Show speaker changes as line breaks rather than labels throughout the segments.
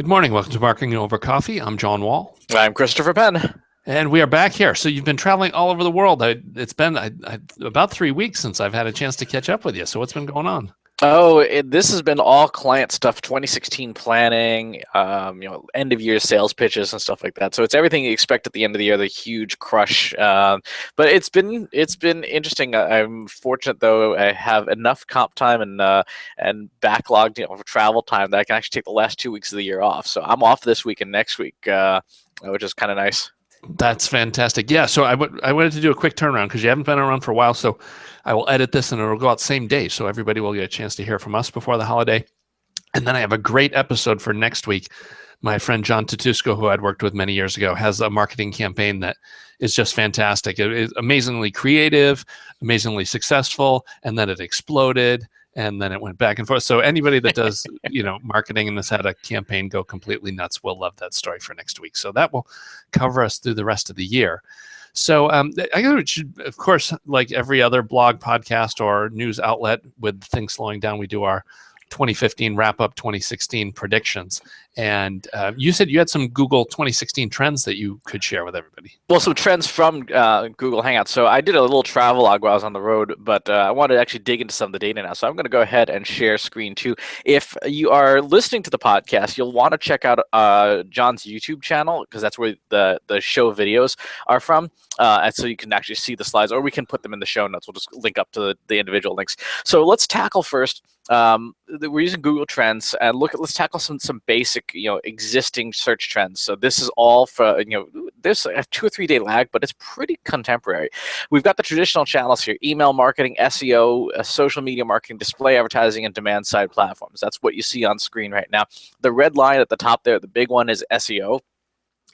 Good morning. Welcome to Marketing Over Coffee. I'm John Wall.
I'm Christopher Penn.
And we are back here. So you've been traveling all over the world. It's been about 3 weeks since I've had a chance to catch up with you. So what's been going on?
This has been all client stuff, 2016 planning, end of year sales pitches and stuff like that. So it's everything you expect at the end of the year, the huge crush. But it's been interesting. I'm fortunate though. I have enough comp time and backlogged travel time that I can actually take the last 2 weeks of the year off. So I'm off this week and next week, which is kind of nice.
That's fantastic. Yeah, so I wanted to do a quick turnaround because you haven't been around for a while. So I will edit this and it'll go out same day. So everybody will get a chance to hear from us before the holiday. And then I have a great episode for next week. My friend John Tatusco, who I'd worked with many years ago, has a marketing campaign that is just fantastic. It is amazingly creative, amazingly successful, and then it exploded. And then it went back and forth. So anybody that does, marketing and has had a campaign go completely nuts will love that story for next week. So that will cover us through the rest of the year. So I should, of course, like every other blog, podcast, or news outlet with things slowing down, we do our 2015 wrap up 2016 predictions. And you said you had some Google 2016 trends that you could share with everybody.
Well, some trends from Google Hangouts. So I did a little travel log while I was on the road, but I wanted to actually dig into some of the data now. So I'm going to go ahead and share screen too. If you are listening to the podcast, you'll want to check out John's YouTube channel because that's where the show videos are from. And so you can actually see the slides, or we can put them in the show notes. We'll just link up to the individual links. So let's tackle first. We're using Google Trends and let's tackle some basic, existing search trends. So this is all for, there's a 2 or 3 day lag, but it's pretty contemporary. We've got the traditional channels here: email marketing, SEO, social media marketing, display advertising, and demand side platforms. That's what you see on screen right now. The red line at the top there, the big one, is SEO.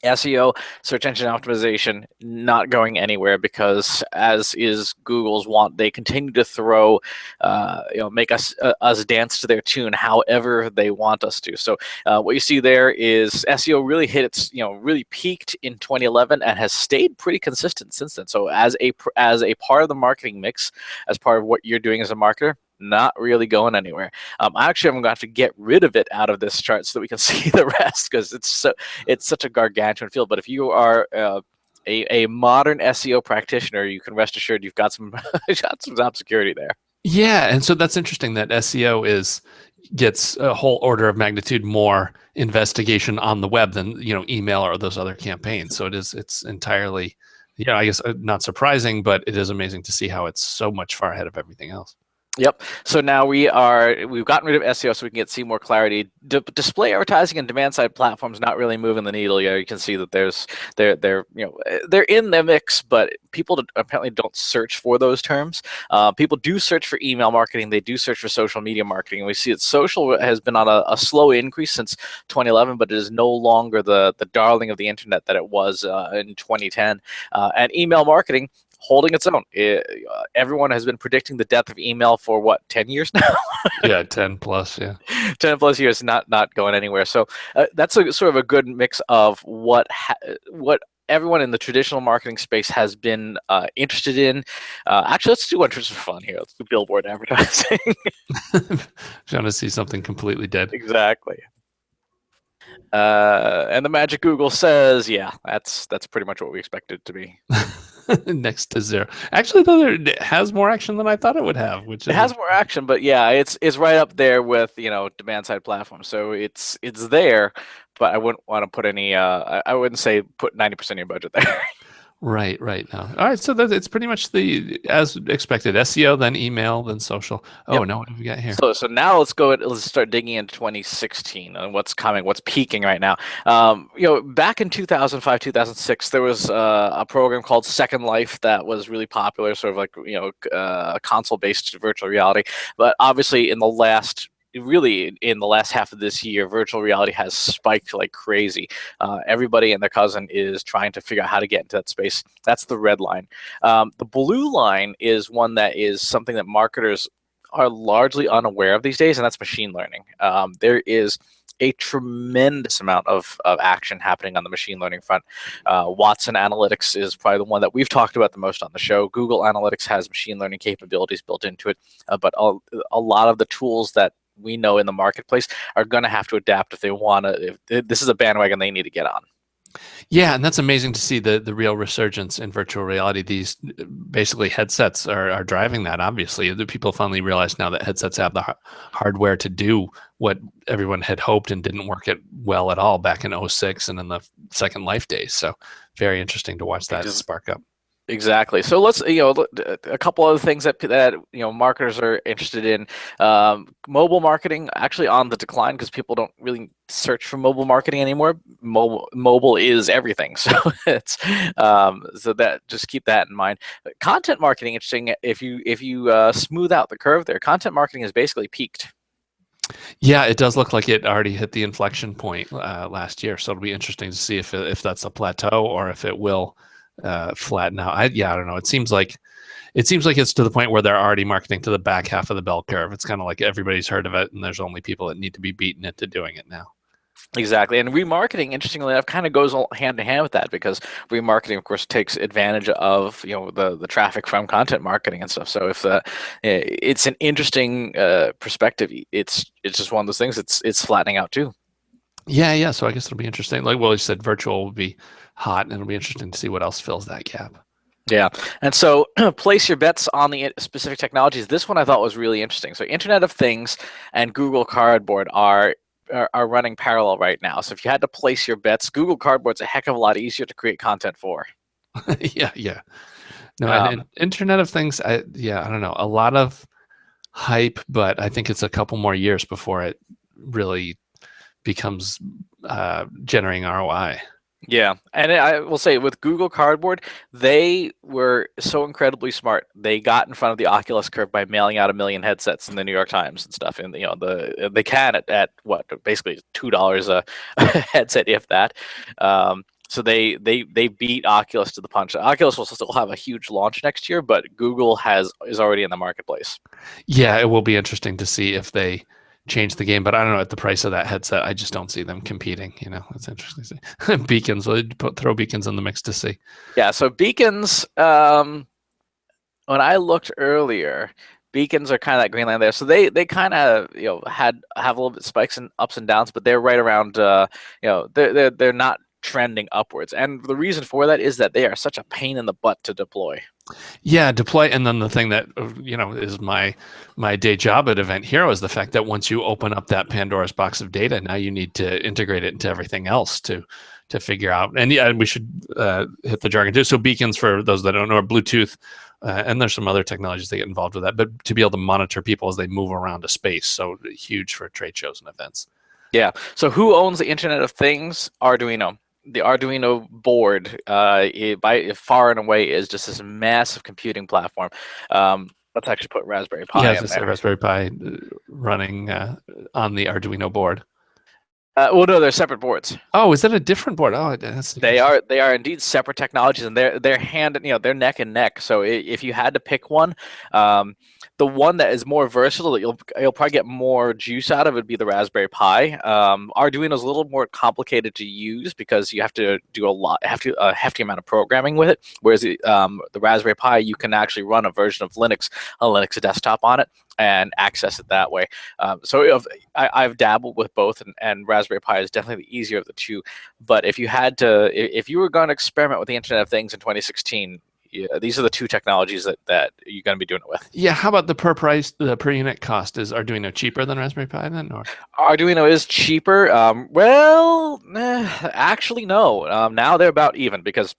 SEO, search engine optimization, not going anywhere because, as is Google's want, they continue to throw, make us dance to their tune however they want us to. So what you see there is SEO really hit its, really peaked in 2011 and has stayed pretty consistent since then. So as a part of the marketing mix, as part of what you're doing as a marketer, not really going anywhere. Actually, I'm going to have to get rid of it out of this chart so that we can see the rest because it's such a gargantuan field. But if you are a modern SEO practitioner, you can rest assured you've got some job security there.
Yeah, and so that's interesting that SEO gets a whole order of magnitude more investigation on the web than email or those other campaigns. So it's entirely, I guess not surprising, but it is amazing to see how it's so much far ahead of everything else.
Yep. So now we've gotten rid of SEO so we can see more clarity. Display advertising and demand side platforms not really moving the needle. You can see that they're in the mix, but people apparently don't search for those terms. People do search for email marketing. They do search for social media marketing. And we see that social has been on a slow increase since 2011, but it is no longer the darling of the internet that it was in 2010. And email marketing holding its own. Everyone has been predicting the death of email for 10 years now?
Yeah, 10 plus, yeah.
10 plus years, not going anywhere. So that's a sort of a good mix of what everyone in the traditional marketing space has been interested in. Actually, let's do one just for fun here. Let's do billboard advertising.
Trying to see something completely dead.
Exactly. And the magic Google says, yeah, that's pretty much what we expect it to be.
Next to zero. Actually, though, it has more action than I thought it would have. It
has more action, but yeah, it's right up there with demand side platforms. So it's there, but I wouldn't want to put any. I wouldn't say put 90% of your budget there.
Right. No. All right. So it's pretty much as expected: SEO, then email, then social. Oh,
yep.
No, what have we got here?
So now let's start digging into 2016 and what's coming, what's peaking right now. Back in 2005, 2006, there was a program called Second Life that was really popular, sort of like console-based virtual reality. But obviously, in the last half of this year, virtual reality has spiked like crazy. Everybody and their cousin is trying to figure out how to get into that space. That's the red line. The blue line is one that is something that marketers are largely unaware of these days, and that's machine learning. There is a tremendous amount of action happening on the machine learning front. Watson Analytics is probably the one that we've talked about the most on the show. Google Analytics has machine learning capabilities built into it, but a lot of the tools that we know in the marketplace are going to have to adapt if they want to. If this is a bandwagon they need to get on.
Yeah, and that's amazing to see the real resurgence in virtual reality. These basically headsets are driving that. Obviously, the people finally realize now that headsets have the hardware to do what everyone had hoped and didn't work it well at all back in '06 and in the Second Life days. So very interesting to watch that spark up.
Exactly. So let's, a couple other things that marketers are interested in. Mobile marketing actually on the decline because people don't really search for mobile marketing anymore. Mobile is everything. So it's so that just keep that in mind. Content marketing, interesting. If you smooth out the curve there, content marketing has basically peaked.
Yeah, it does look like it already hit the inflection point last year. So it'll be interesting to see if that's a plateau or if it will flatten out. I don't know. It seems like it's to the point where they're already marketing to the back half of the bell curve. It's kind of like everybody's heard of it, and there's only people that need to be beaten into doing it now.
Exactly, and remarketing, interestingly enough, kind of goes hand to hand with that because remarketing, of course, takes advantage of the traffic from content marketing and stuff. So if it's an interesting perspective, it's just one of those things. It's flattening out too.
Yeah. So I guess it'll be interesting. Like Willie said, virtual will be hot, and it'll be interesting to see what else fills that gap.
Yeah, and so place your bets on the specific technologies. This one I thought was really interesting. So Internet of Things and Google Cardboard are running parallel right now. So if you had to place your bets, Google Cardboard's a heck of a lot easier to create content for.
Yeah. No, and Internet of Things, I don't know. A lot of hype, but I think it's a couple more years before it really becomes generating ROI.
Yeah, and I will say with Google Cardboard, they were so incredibly smart. They got in front of the Oculus curve by mailing out 1 million headsets in the New York Times and stuff. And they can at what basically $2 a headset, if that. So they beat Oculus to the punch. Oculus will still have a huge launch next year, but Google is already in the marketplace.
Yeah, it will be interesting to see if they change the game, but I don't know at the price of that headset. I just don't see them competing. It's interesting to see. Beacons, we'll throw Beacons in the mix to see.
Yeah, so Beacons. When I looked earlier, Beacons are kind of that green line there. So they kind of have a little bit spikes and ups and downs, but they're right around. They're not trending upwards, and the reason for that is that they are such a pain in the butt to deploy.
Yeah, deploy, and then the thing that is my day job at Event Hero is the fact that once you open up that Pandora's box of data, now you need to integrate it into everything else to figure out. And yeah, we should hit the jargon too. So beacons, for those that don't know, are Bluetooth, and there's some other technologies that get involved with that, but to be able to monitor people as they move around a space, so huge for trade shows and events.
Yeah. So who owns the Internet of Things? Arduino. The Arduino board, by far and away, is just this massive computing platform. Let's actually put Raspberry Pi in there.
Raspberry Pi running on the Arduino board.
Well, no, they're separate boards.
Oh, is that a different board? Oh,
they are indeed separate technologies, and they're they're neck and neck. So if you had to pick one, the one that is more versatile that you'll probably get more juice out of would be the Raspberry Pi. Arduino is a little more complicated to use because you have to do a hefty amount of programming with it. Whereas the Raspberry Pi, you can actually run a version of Linux, a Linux desktop on it, and access it that way. So I've dabbled with both, and Raspberry Pi is definitely the easier of the two. But if you were going to experiment with the Internet of Things in 2016, these are the two technologies that you're going to be doing it with.
Yeah, how about the per unit cost? Is Arduino cheaper than Raspberry Pi then? Or?
Arduino is cheaper. Actually, no. Now they're about even because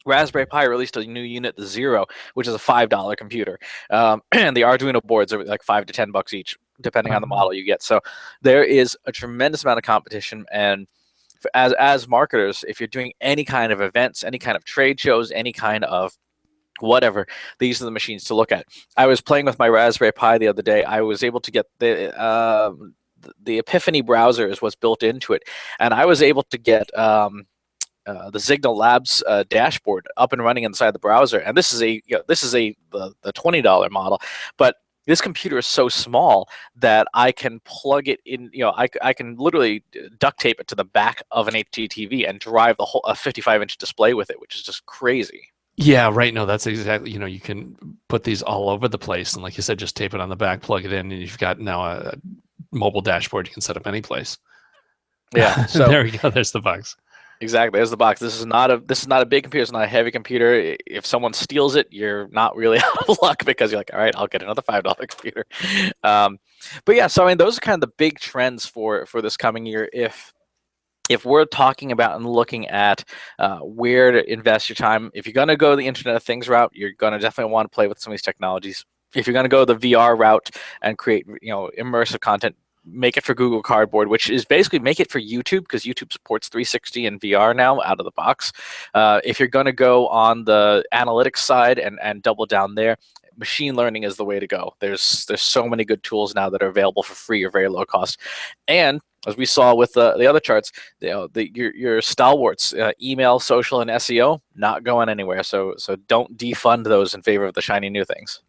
Raspberry Pi released a new unit, the Zero, which is a $5 computer, and the Arduino boards are like $5 to $10 each, depending on the model you get. So there is a tremendous amount of competition, and as marketers, if you're doing any kind of events, any kind of trade shows, any kind of whatever, these are the machines to look at. I was playing with my Raspberry Pi the other day. I was able to get the Epiphany browser is what's built into it, and I was able to get the Signal Labs dashboard up and running inside the browser. And this is the $20 model, but this computer is so small that I can plug it in. I can literally duct tape it to the back of an HD TV and drive a 55-inch display with it, which is just crazy.
Yeah, right. No, that's exactly. You can put these all over the place, and like you said, just tape it on the back, plug it in, and you've got now a mobile dashboard you can set up any place.
Yeah. So
there we go. There's the box.
exactly. There's the box. This is not a big computer. It's not a heavy computer. If someone steals it, you're not really out of luck because you're like, all right, I'll get another $5 computer. But yeah, so I mean, those are kind of the big trends for this coming year. If we're talking about and looking at where to invest your time, if you're going to go the Internet of Things route, you're going to definitely want to play with some of these technologies. If you're going to go the VR route and create, immersive content, make it for Google Cardboard, which is basically make it for YouTube, because YouTube supports 360 and VR now out of the box. If you're going to go on the analytics side and double down there, machine learning is the way to go. There's so many good tools now that are available for free or very low cost. And as we saw with the other charts, your stalwarts, email, social, and SEO, not going anywhere. So don't defund those in favor of the shiny new things.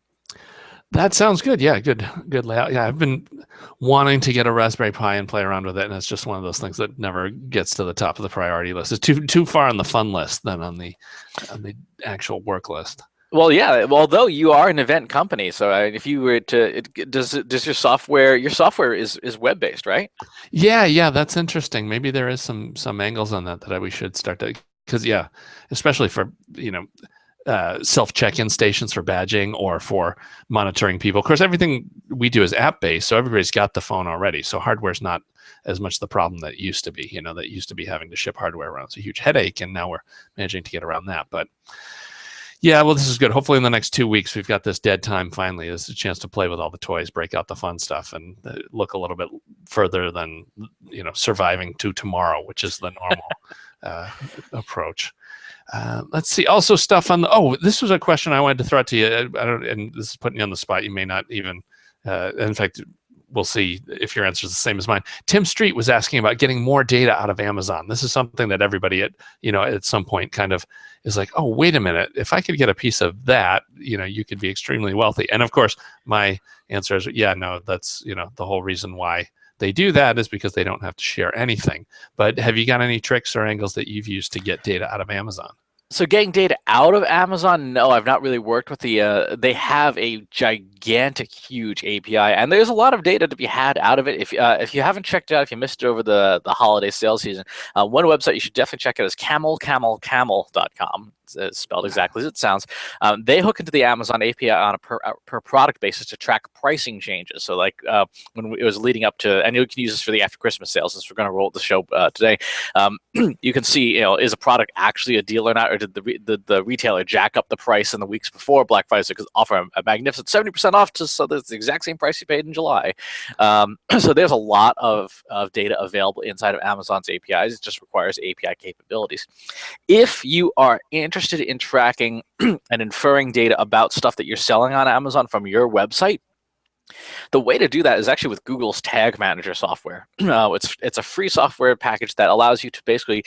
That sounds good. Yeah, good layout. Yeah, I've been wanting to get a Raspberry Pi and play around with it, and it's just one of those things that never gets to the top of the priority list. It's too far on the fun list than on the actual work list.
Well, yeah. Although you are an event company, so if you were to, does your software is web based, right?
Yeah, that's interesting. Maybe there is some angles on that we should start to, because especially for self check-in stations for badging or for monitoring people. Of course, everything we do is app based, so everybody's got the phone already. So hardware's not as much the problem that it used to be. That used to be having to ship hardware around. It's a huge headache, and now we're managing to get around that. But yeah, well, this is good. Hopefully in the next 2 weeks, we've got this dead time finally. There's a chance to play with all the toys, break out the fun stuff, and look a little bit further than, surviving to tomorrow, which is the normal approach. Let's see. Also stuff on this was a question I wanted to throw out to you. And this is putting you on the spot. You may not even, in fact, we'll see if your answer is the same as mine. Tim Street was asking about getting more data out of Amazon. This is something that everybody at some point kind of is like, oh, wait a minute. If I could get a piece of that, you could be extremely wealthy. And of course, my answer is, no, that's, the whole reason why they do that is because they don't have to share anything. But have you got any tricks or angles that you've used to get data out of Amazon?
So getting data out of Amazon, no, I've not really worked with the. They have a gigantic, huge API, and there's a lot of data to be had out of it. If you haven't checked it out, if you missed it over the holiday sales season, one website you should definitely check out is camel.com. It's spelled exactly as it sounds. They hook into the Amazon API on a per product basis to track pricing changes. So like when it was leading up to, and you can use this for the after Christmas sales since we're going to roll the show today. You can see, is a product actually a deal or not, or did the retailer jack up the price in the weeks before Black Friday to offer a magnificent 70% off, so that's the exact same price you paid in July. So there's a lot of data available inside of Amazon's APIs. It just requires API capabilities. If you are interested in tracking and inferring data about stuff that you're selling on Amazon from your website, the way to do that is actually with Google's Tag Manager software. It's a free software package that allows you to basically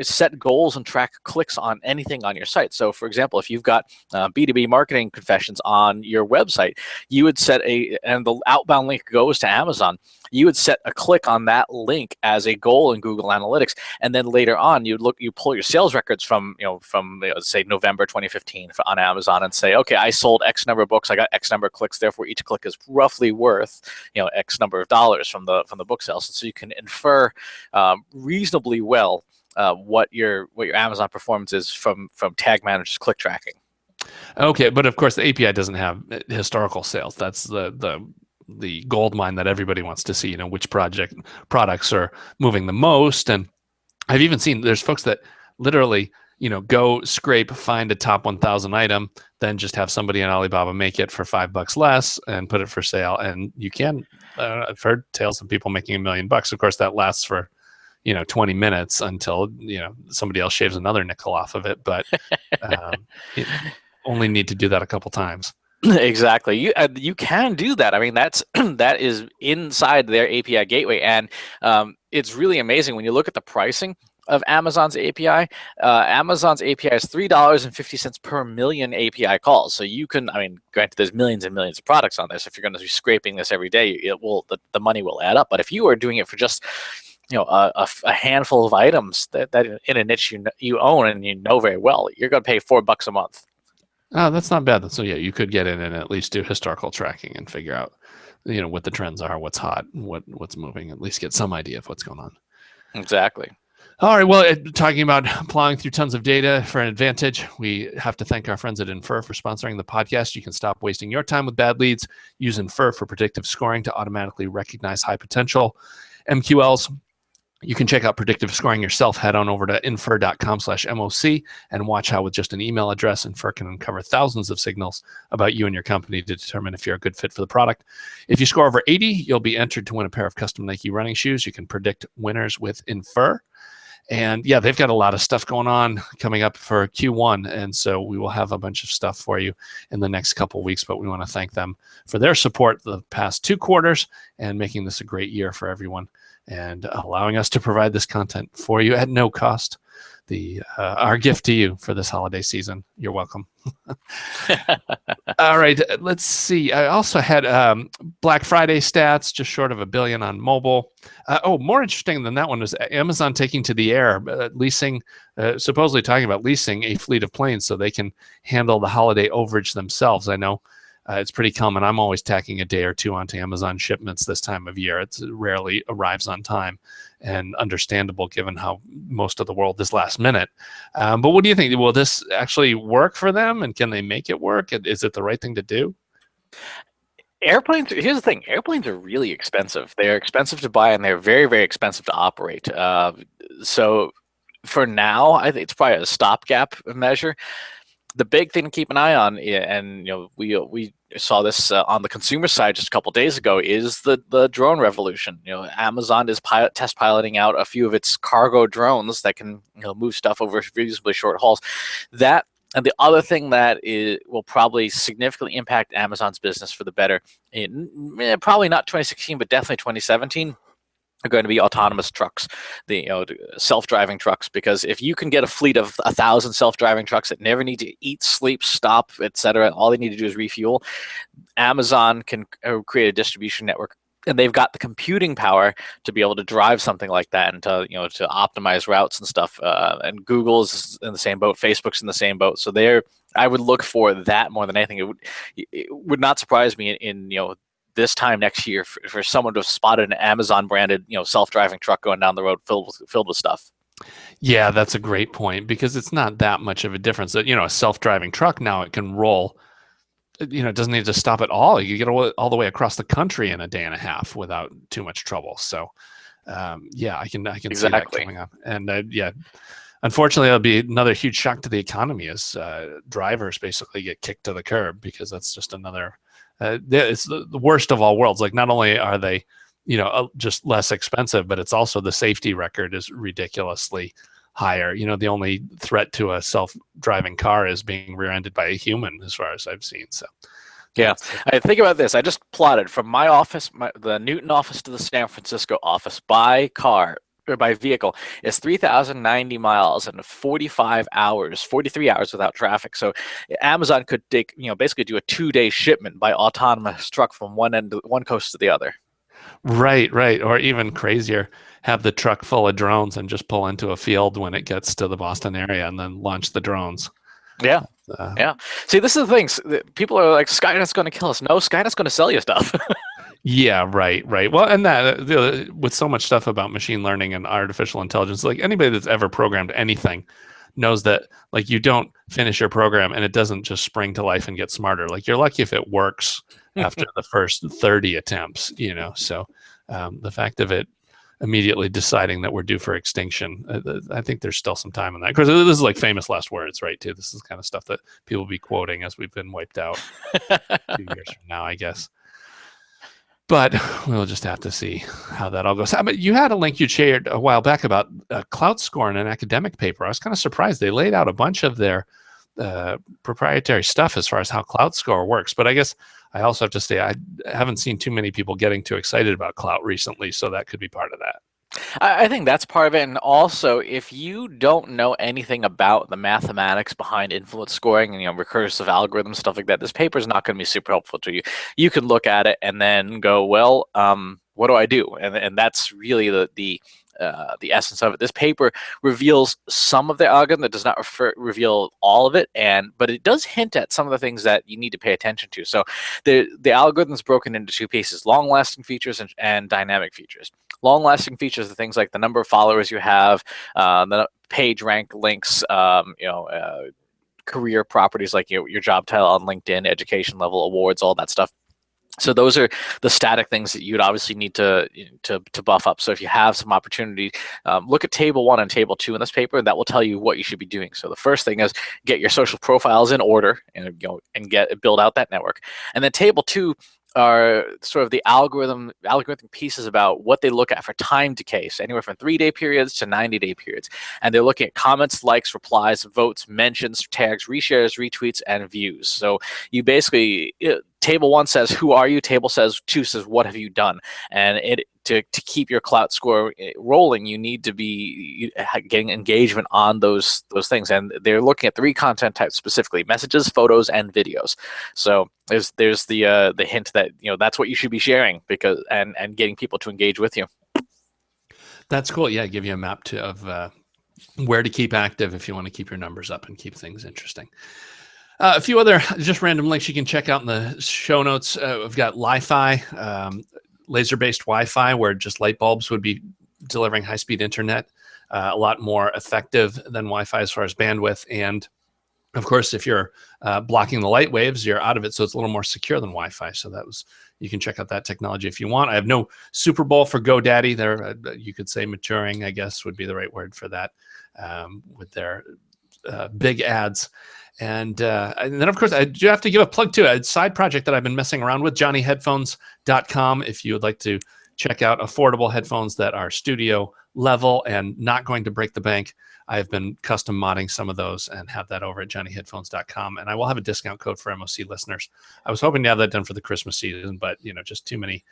set goals and track clicks on anything on your site. So, for example, if you've got B2B marketing confessions on your website, you would set and the outbound link goes to Amazon. You would set a click on that link as a goal in Google Analytics, and then later on, you pull your sales records from say November 2015 on Amazon, and say, okay, I sold X number of books, I got X number of clicks, therefore each click is roughly worth X number of dollars from the book sales. So you can infer reasonably well what your Amazon performance is from Tag Manager's click tracking.
Okay, but of course the API doesn't have historical sales. That's the gold mine that everybody wants to see, which products are moving the most. And I've even seen there's folks that literally, go scrape, find a top 1,000 item, then just have somebody on Alibaba make it for $5 less and put it for sale. And you can, I've heard tales of people making $1 million. Of course, that lasts for, 20 minutes until, somebody else shaves another nickel off of it. But you only need to do that a couple times.
Exactly. You can do that. I mean, that is inside their API gateway, and it's really amazing when you look at the pricing of Amazon's API. Amazon's API is $3.50 per million API calls. So you can, granted, there's millions and millions of products on this. If you're going to be scraping this every day, the money will add up. But if you are doing it for just a handful of items that in a niche you own and very well, you're going to pay $4 a month.
Oh, that's not bad. So yeah, you could get in and at least do historical tracking and figure out what the trends are, what's hot, what's moving. At least get some idea of what's going on.
Exactly.
All right. Well, talking about plowing through tons of data for an advantage, we have to thank our friends at Infer for sponsoring the podcast. You can stop wasting your time with bad leads. Use Infer for predictive scoring to automatically recognize high potential MQLs. You can check out predictive scoring yourself. Head on over to infer.com/MOC and watch how with just an email address, Infer can uncover thousands of signals about you and your company to determine if you're a good fit for the product. If you score over 80, you'll be entered to win a pair of custom Nike running shoes. You can predict winners with Infer. And yeah, they've got a lot of stuff going on coming up for Q1. And so we will have a bunch of stuff for you in the next couple of weeks. But we want to thank them for their support the past 2 quarters and making this a great year for everyone and allowing us to provide this content for you at no cost. Our gift to you for this holiday season. You're welcome. All right, let's see. I also had Black Friday stats, just short of 1 billion on mobile. More interesting than that one was Amazon taking to the air, supposedly talking about leasing a fleet of planes so they can handle the holiday overage themselves. I know it's pretty common. I'm always tacking a day or 2 onto Amazon shipments this time of year. It rarely arrives on time, and understandable given how most of the world is last minute. But what do you think? Will this actually work for them, and can they make it work? Is it the right thing to do?
Airplanes, here's the thing. Airplanes are really expensive. They're expensive to buy, and they're very, very expensive to operate. So for now, I think it's probably a stopgap measure. The big thing to keep an eye on, and we saw this on the consumer side just a couple days ago, is the drone revolution. Amazon is test piloting out a few of its cargo drones that can move stuff over reasonably short hauls. That, and the other thing that will probably significantly impact Amazon's business for the better, probably not 2016, but definitely 2017. Are going to be autonomous trucks, the self-driving trucks. Because if you can get a fleet of 1,000 self-driving trucks that never need to eat, sleep, stop, etc., all they need to do is refuel, Amazon can create a distribution network, and they've got the computing power to be able to drive something like that and to optimize routes and stuff. And Google's in the same boat, Facebook's in the same boat. So I would look for that more than anything. It would not surprise me in this time next year for someone to have spotted an Amazon branded, self-driving truck going down the road filled with stuff.
Yeah, that's a great point, because it's not that much of a difference. A self-driving truck now, it can roll. It doesn't need to stop at all. You get all the way across the country in a day and a half without too much trouble. So, yeah, I can
exactly
see that coming up. And unfortunately, it'll be another huge shock to the economy as drivers basically get kicked to the curb, because that's just another. It's the worst of all worlds. Like, not only are they, just less expensive, but it's also the safety record is ridiculously higher. The only threat to a self-driving car is being rear-ended by a human, as far as I've seen. So,
yeah, I think about this. I just plotted from my office, the Newton office, to the San Francisco office by car or by vehicle is 3,090 miles and 43 hours without traffic. So Amazon could basically do a 2-day shipment by autonomous truck from one coast to the other.
Right. Or even crazier, have the truck full of drones and just pull into a field when it gets to the Boston area and then launch the drones.
Yeah. Yeah. See, this is the thing. People are like, Skynet's going to kill us. No, Skynet's going to sell you stuff.
Yeah, right. Well, and that with so much stuff about machine learning and artificial intelligence, like anybody that's ever programmed anything knows that, like, you don't finish your program and it doesn't just spring to life and get smarter. Like, you're lucky if it works after the first 30 attempts, So the fact of it immediately deciding that we're due for extinction, I think there's still some time on that. Because this is like famous last words, right? Too. This is kind of stuff that people will be quoting as we've been wiped out a few years from now, I guess. But we'll just have to see how that all goes. But you had a link you shared a while back about CloutScore in an academic paper. I was kind of surprised. They laid out a bunch of their proprietary stuff as far as how CloutScore works. But I guess I also have to say I haven't seen too many people getting too excited about Clout recently, so that could be part of that.
I think that's part of it. And also, if you don't know anything about the mathematics behind influence scoring and recursive algorithms, stuff like that, this paper is not going to be super helpful to you. You can look at it and then go, well, what do I do? And that's really the essence of it. This paper reveals some of the algorithm. That does not reveal all of it, but it does hint at some of the things that you need to pay attention to. So the algorithm is broken into two pieces: long-lasting features and dynamic features. Long-lasting features are things like the number of followers you have, the page rank links, career properties like your job title on LinkedIn, education level, awards, all that stuff. So those are the static things that you'd obviously need to buff up. So if you have some opportunity, look at table 1 and table 2 in this paper, and that will tell you what you should be doing. So the first thing is get your social profiles in order, and build out that network. And then table 2 are sort of the algorithmic pieces about what they look at for time decay, so anywhere from 3-day periods to 90-day periods. And they're looking at comments, likes, replies, votes, mentions, tags, reshares, retweets, and views. So you basically, table 1 says, who are you? Table 2 says, what have you done? And to keep your clout score rolling, you need to be getting engagement on those things. And they're looking at 3 content types specifically: messages, photos, and videos. So there's the hint that that's what you should be sharing, because and getting people to engage with you.
That's cool. Yeah, give you a map of where to keep active if you want to keep your numbers up and keep things interesting. A few other just random links you can check out in the show notes. We've got Li-Fi, laser-based Wi-Fi, where just light bulbs would be delivering high-speed internet, a lot more effective than Wi-Fi as far as bandwidth. And of course, if you're blocking the light waves, you're out of it. So it's a little more secure than Wi-Fi. So you can check out that technology if you want. I have no Super Bowl for GoDaddy. There, you could say maturing, I guess, would be the right word for that, with their big ads. And then, of course, I do have to give a plug to a side project that I've been messing around with, johnnyheadphones.com. If you would like to check out affordable headphones that are studio level and not going to break the bank, I've been custom modding some of those and have that over at johnnyheadphones.com. And I will have a discount code for MOC listeners. I was hoping to have that done for the Christmas season, but just too many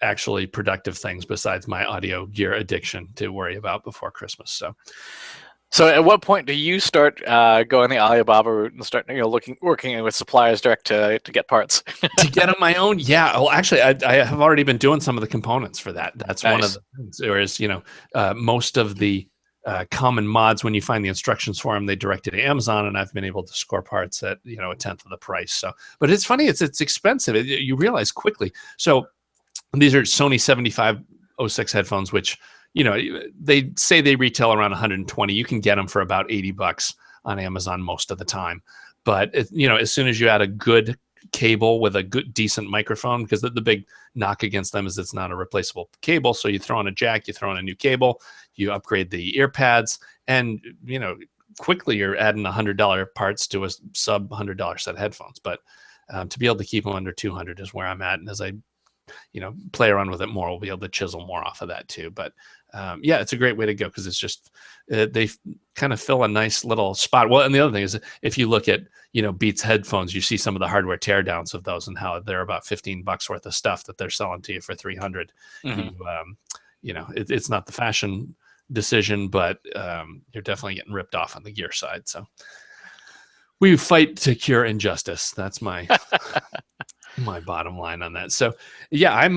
actually productive things besides my audio gear addiction to worry about before Christmas.
So at what point do you start going the Alibaba route and start working with suppliers direct to get parts?
To get on my own? Yeah. Well, actually, I have already been doing some of the components for that. That's nice. One of the things. Whereas, most of the common mods, when you find the instructions for them, they direct you to Amazon, and I've been able to score parts at a tenth of the price. So, but it's funny, it's expensive. You realize quickly. So these are Sony 7506 headphones, which they say they retail around 120. You can get them for about $80 on Amazon most of the time. But as soon as you add a good cable with a good, decent microphone, because the big knock against them is it's not a replaceable cable. So you throw in a jack, you throw in a new cable, you upgrade the ear pads, and quickly you're adding $100 parts to a sub $100 set of headphones. But to be able to keep them under 200 is where I'm at, and as I play around with it more, we'll be able to chisel more off of that too. But yeah, it's a great way to go, because it's just they kind of fill a nice little spot. Well, and the other thing is, if you look at Beats headphones, you see some of the hardware teardowns of those and how they're about $15 worth of stuff that they're selling to you for 300. Mm-hmm. It's not the fashion decision, but you're definitely getting ripped off on the gear side. So we fight to cure injustice. That's my my bottom line on that. So yeah, I'm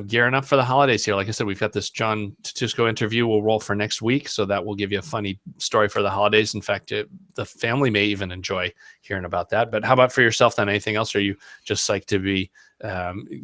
gearing up for the holidays here. Like I said, we've got this John Tutusco interview we'll roll for next week, so that will give you a funny story for the holidays. In fact, the family may even enjoy hearing about that. But how about for yourself then? Anything else? Or are you just psyched to be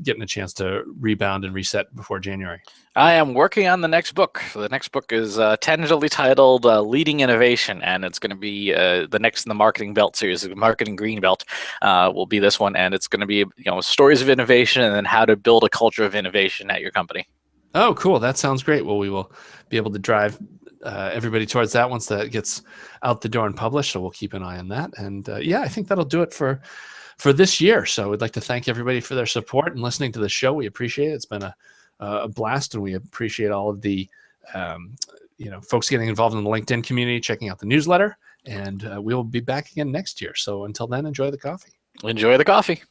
getting a chance to rebound and reset before January?
I am working on the next book. The next book is tentatively titled Leading Innovation, and it's going to be the next in the Marketing Belt series. The Marketing Green Belt will be this one, and it's going to be stories of innovation and then how to build a culture of innovation at your company.
Oh, cool. That sounds great. Well, we will be able to drive everybody towards that once that gets out the door and published, so we'll keep an eye on that. And yeah, I think that'll do it for this year. So we'd like to thank everybody for their support and listening to the show. We appreciate it. It's been a blast, and we appreciate all of the folks getting involved in the LinkedIn community, checking out the newsletter, and we'll be back again next year. So until then, enjoy the coffee.
Enjoy the coffee.